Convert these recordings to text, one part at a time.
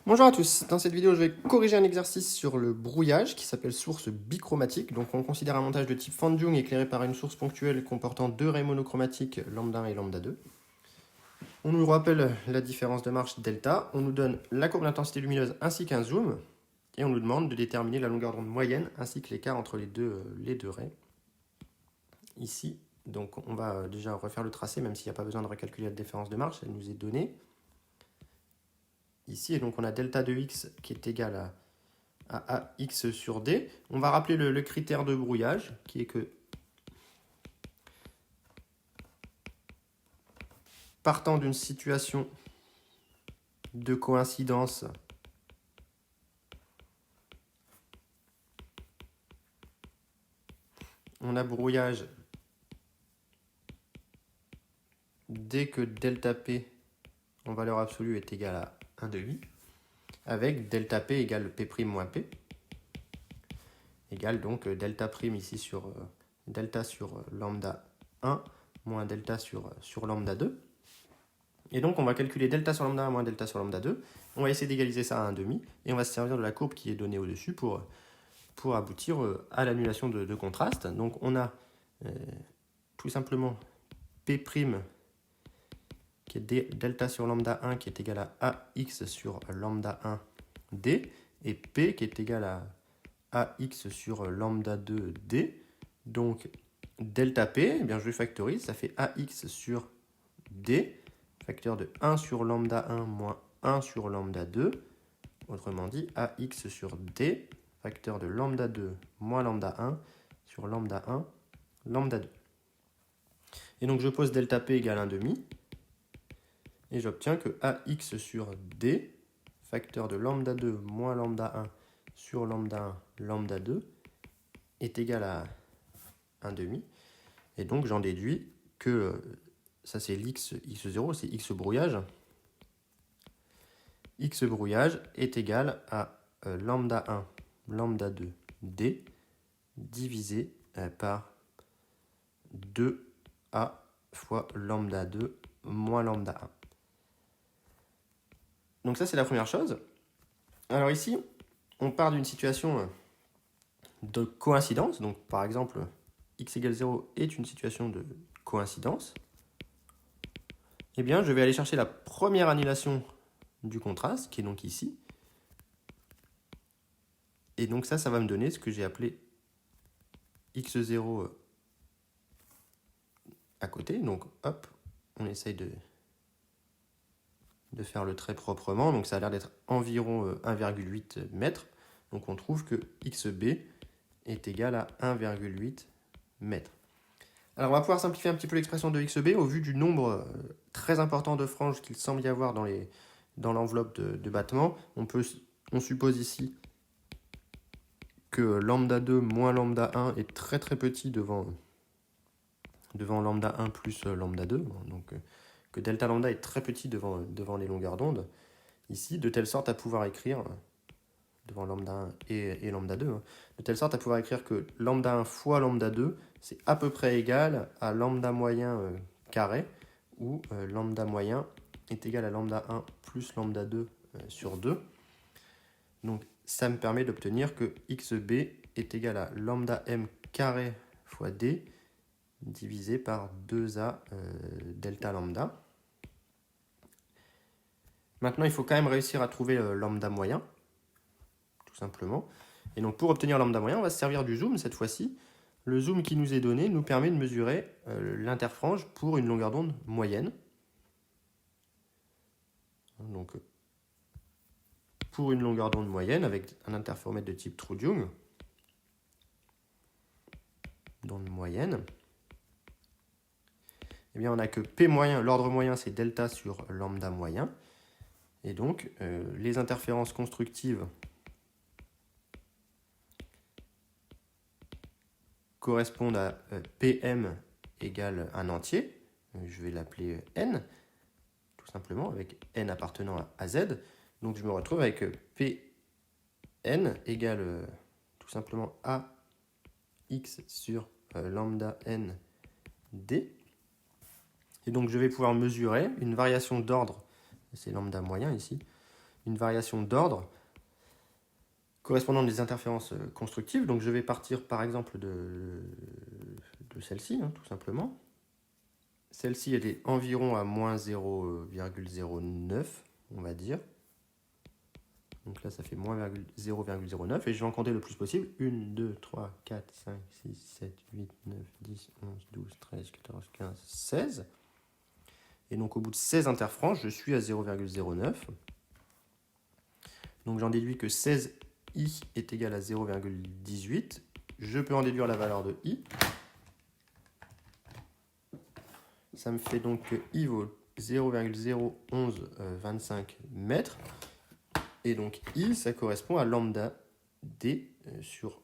Bonjour à tous, dans cette vidéo je vais corriger un exercice sur le brouillage qui s'appelle source bichromatique. Donc on considère un montage de type Fan Dung éclairé par une source ponctuelle comportant deux raies monochromatiques lambda 1 et lambda 2. On nous rappelle la différence de marche delta, on nous donne la courbe d'intensité lumineuse ainsi qu'un zoom et on nous demande de déterminer la longueur d'onde moyenne ainsi que l'écart entre les deux raies. Ici, donc on va déjà refaire le tracé même s'il n'y a pas besoin de recalculer la différence de marche, elle nous est donnée. Ici, et donc on a delta de x qui est égal à ax sur d. On va rappeler le critère de brouillage, qui est que partant d'une situation de coïncidence on a brouillage dès que delta P en valeur absolue est égal à 1/2, avec delta P égale P' moins P, égale donc delta prime ici sur delta sur lambda 1 moins delta sur lambda 2. Et donc on va calculer delta sur lambda 1 moins delta sur lambda 2. On va essayer d'égaliser ça à 1/2 et on va se servir de la courbe qui est donnée au-dessus pour aboutir à l'annulation de contraste. Donc on a tout simplement P' qui est delta sur lambda 1 qui est égal à AX sur lambda 1 D et P qui est égal à AX sur lambda 2 D. Donc delta P, eh bien, je le factorise, ça fait AX sur D, facteur de 1 sur lambda 1 moins 1 sur lambda 2. Autrement dit, AX sur D, facteur de lambda 2 moins lambda 1 sur lambda 1, lambda 2. Et donc je pose delta P égale 1/2. Et j'obtiens que AX sur D, facteur de lambda 2 moins lambda 1 sur lambda 1, lambda 2, est égal à 1/2. Et donc j'en déduis que ça c'est x0, c'est x brouillage. X brouillage est égal à lambda 1, lambda 2, D, divisé par 2A fois lambda 2 moins lambda 1. Donc ça c'est la première chose. Alors ici, on part d'une situation de coïncidence. Donc par exemple, x égale 0 est une situation de coïncidence. Eh bien, je vais aller chercher la première annulation du contraste, qui est donc ici. Et donc ça va me donner ce que j'ai appelé x0 à côté. Donc hop, on essaye de faire le trait proprement. Donc ça a l'air d'être environ 1,8 mètres. Donc on trouve que xb est égal à 1,8 mètres. Alors on va pouvoir simplifier un petit peu l'expression de xb au vu du nombre très important de franges qu'il semble y avoir dans l'enveloppe de battement. On suppose ici que lambda 2 moins lambda 1 est très très petit devant lambda 1 plus lambda 2. Donc que delta lambda est très petit devant les longueurs d'onde ici, de telle sorte à pouvoir écrire devant lambda 1 et lambda 2, de telle sorte à pouvoir écrire que lambda 1 fois lambda 2, c'est à peu près égal à lambda moyen carré, où lambda moyen est égal à lambda 1 plus lambda 2 sur 2. Donc ça me permet d'obtenir que xb est égal à lambda m carré fois d divisé par 2a delta lambda. Maintenant, il faut quand même réussir à trouver lambda moyen, tout simplement. Et donc pour obtenir lambda moyen, on va se servir du zoom cette fois-ci. Le zoom qui nous est donné nous permet de mesurer l'interfrange pour une longueur d'onde moyenne. Donc pour une longueur d'onde moyenne avec un interféromètre de type True-Young, d'onde moyenne, eh bien on a que P moyen, l'ordre moyen c'est delta sur lambda moyen. Et donc les interférences constructives correspondent à PM égale un entier, je vais l'appeler N, tout simplement, avec N appartenant à Z. Donc je me retrouve avec Pn égale tout simplement AX sur lambda N D. Et donc je vais pouvoir mesurer une variation d'ordre, c'est lambda moyen ici, une variation d'ordre correspondant des interférences constructives. Donc je vais partir par exemple de celle-ci, hein, tout simplement. Celle-ci, elle est environ à moins 0,09, on va dire. Donc là, ça fait moins 0,09. Et je vais en compter le plus possible. 1, 2, 3, 4, 5, 6, 7, 8, 9, 10, 11, 12, 13, 14, 15, 16. Et donc au bout de 16 interfranches, je suis à 0,09. Donc j'en déduis que 16i est égal à 0,18. Je peux en déduire la valeur de i. Ça me fait donc que i vaut 0,01125 mètres. Et donc i, ça correspond à lambda d sur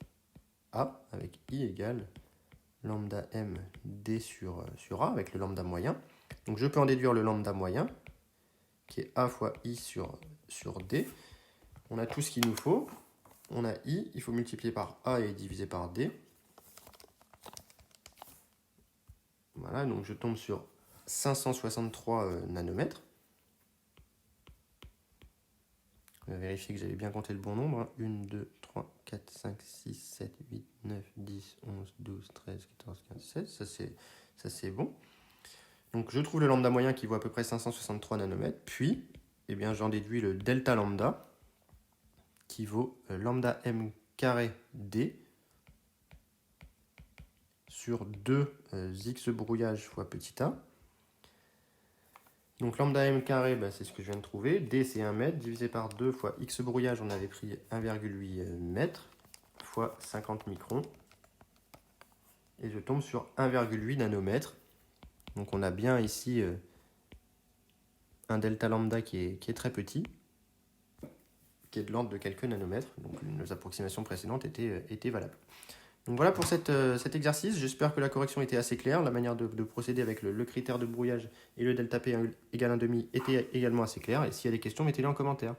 a, avec i égale lambda m d sur a, avec le lambda moyen. Donc je peux en déduire le lambda moyen, qui est a fois i sur d. On a tout ce qu'il nous faut. On a i, il faut multiplier par a et diviser par d. Voilà, donc je tombe sur 563 nanomètres. On va vérifier que j'avais bien compté le bon nombre. 1, 2, 3, 4, 5, 6, 7, 8, 9, 10, 11, 12, 13, 14, 15, 16. Ça c'est bon. Donc je trouve le lambda moyen qui vaut à peu près 563 nanomètres. Puis, eh bien, j'en déduis le delta lambda qui vaut lambda m carré d sur 2 x brouillage fois petit a. Donc lambda m carré, c'est ce que je viens de trouver. D, c'est 1 mètre, divisé par 2 fois x brouillage, on avait pris 1,8 mètres, fois 50 microns. Et je tombe sur 1,8 nanomètres. Donc on a bien ici un delta lambda qui est très petit, qui est de l'ordre de quelques nanomètres. Donc nos approximations précédentes étaient valables. Donc voilà pour cet exercice. J'espère que la correction était assez claire. La manière de procéder avec le critère de brouillage et le delta P égale 1,5 était également assez claire. Et s'il y a des questions, mettez-les en commentaire.